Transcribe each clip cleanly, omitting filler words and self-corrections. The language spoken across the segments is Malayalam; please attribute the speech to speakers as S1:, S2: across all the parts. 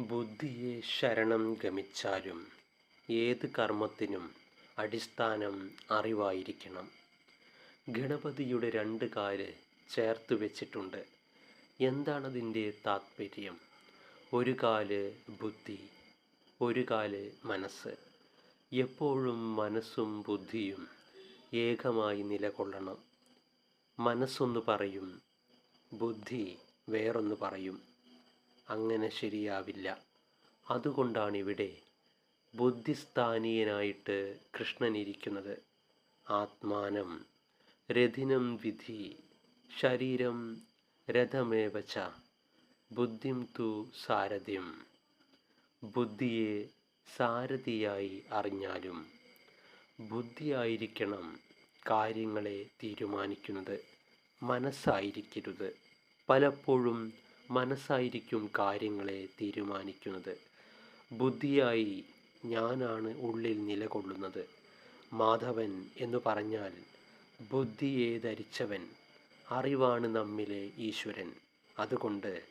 S1: ബുദ്ധിയെ ശരണം ഗമിച്ചാലും ഏത് കർമ്മത്തിനും അടിസ്ഥാനം അറിവായിരിക്കണം. ഗണപതിയുടെ രണ്ട് കാല് ചേർത്ത് വെച്ചിട്ടുണ്ട്. എന്താണതിൻ്റെ താത്പര്യം? ഒരു കാല് ബുദ്ധി, ഒരു കാല് മനസ്സ്. എപ്പോഴും മനസ്സും ബുദ്ധിയും ഏകമായി നിലകൊള്ളണം. മനസ്സൊന്ന് പറയും, ബുദ്ധി വേറൊന്ന് പറയും. അങ്ങനെ ശരിയാവില്ല. അതുകൊണ്ടാണിവിടെ ബുദ്ധിസ്ഥാനീയനായിട്ട് കൃഷ്ണൻ ഇരിക്കുന്നത്. ആത്മാനം രഥിനം വിധി ശരീരം രഥമേവച ബുദ്ധിം തു സാരഥിം. ബുദ്ധിയെ സാരഥിയായി അറിഞ്ഞാലും ബുദ്ധിയായിരിക്കണം കാര്യങ്ങളെ തീരുമാനിക്കുന്നത്, മനസ്സായിരിക്കരുത്. പലപ്പോഴും മനസ്സായിരിക്കും കാര്യങ്ങളെ തീരുമാനിക്കുന്നത്. ബുദ്ധിയായി ഞാനാണ് ഉള്ളിൽ നിലകൊള്ളുന്നത്. മാധവൻ എന്നു പറഞ്ഞാൽ ബുദ്ധിയെ ധരിച്ചവൻ. അറിവാണ് നമ്മിലെ ഈശ്വരൻ. അതുകൊണ്ട്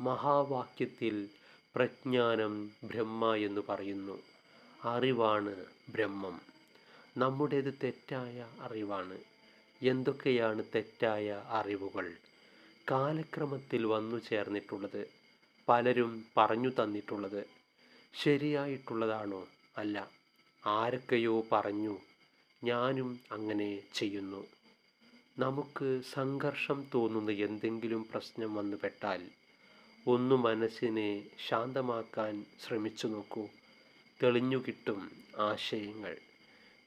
S1: മഹാവാക്യത്തിൽ പ്രജ്ഞാനം ബ്രഹ്മ എന്ന് പറയുന്നു. അറിവാണ് ബ്രഹ്മം. നമ്മുടേത് തെറ്റായ അറിവാണ്. എന്തൊക്കെയാണ് തെറ്റായ അറിവുകൾ കാലക്രമത്തിൽ വന്നു ചേർന്നിട്ടുള്ളത്? പലരും പറഞ്ഞു തന്നിട്ടുള്ളത് ശരിയായിട്ടുള്ളതാണോ? അല്ല. ആരൊക്കെയോ പറഞ്ഞു, ഞാനും അങ്ങനെ ചെയ്യുന്നു. നമുക്ക് സംഘർഷം തോന്നുന്ന എന്തെങ്കിലും പ്രശ്നം വന്നു പെട്ടാൽ ഒന്ന് മനസ്സിനെ ശാന്തമാക്കാൻ ശ്രമിച്ചു നോക്കൂ. തെളിഞ്ഞു കിട്ടും ആശയങ്ങൾ.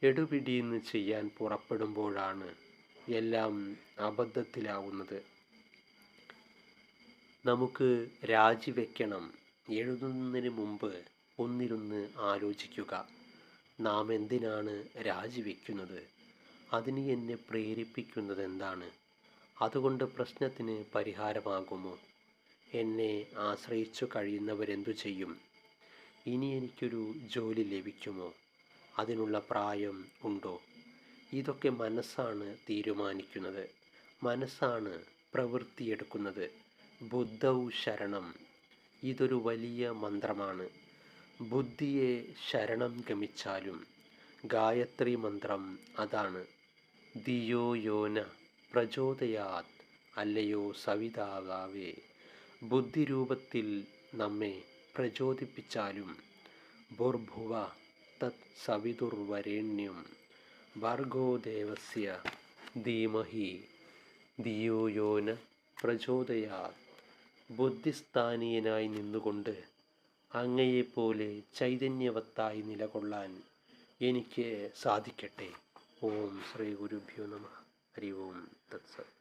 S1: എടുപിടിയെന്ന് ചെയ്യാൻ പുറപ്പെടുമ്പോഴാണ് എല്ലാം അബദ്ധത്തിലാവുന്നത്. നമുക്ക് രാജിവെക്കണം. എഴുതുന്നതിന് മുമ്പ് ഒന്നിരുന്ന് ആലോചിക്കുക. നാം എന്തിനാണ് രാജിവെക്കുന്നത്? അതിന് എന്നെ പ്രേരിപ്പിക്കുന്നത് എന്താണ്? അതുകൊണ്ട് പ്രശ്നത്തിന് പരിഹാരമാകുമോ? എന്നെ ആശ്രയിച്ചു കഴിയുന്നവരെന്തു ചെയ്യും? ഇനി എനിക്കൊരു ജോലി ലഭിക്കുമോ? അതിനുള്ള പ്രായം ഉണ്ടോ? ഇതൊക്കെ മനസ്സാണ് തീരുമാനിക്കുന്നത്. മനസ്സാണ് പ്രവൃത്തിയെടുക്കുന്നത്. ബുദ്ധൗ ശരണം. ഇതൊരു വലിയ മന്ത്രമാണ്. ബുദ്ധിയെ ശരണം ഗമിച്ചാലും ഗായത്രി മന്ത്രം അതാണ്. ധിയോ യോന പ്രചോദയാത്. അല്ലയോ സവിതാവേ, ബുദ്ധിരൂപത്തിൽ നമ്മെ പ്രചോദിപ്പിച്ചാലും ഭൂർഭുവ തത് സവിതുർവരേണ്യം ഭർഗോ ദേവസ്യ ധീമഹി ധിയോ യോന പ്രചോദയാത്. ബുദ്ധിസ്ഥാനീയനായി നിന്നുകൊണ്ട് അങ്ങയെപ്പോലെ ചൈതന്യവത്തായി നിലകൊള്ളാൻ എനിക്ക് സാധിക്കട്ടെ. ഓം ശ്രീ ഗുരുഭ്യോ നമഃ. ഹരി ഓം തത്സത്.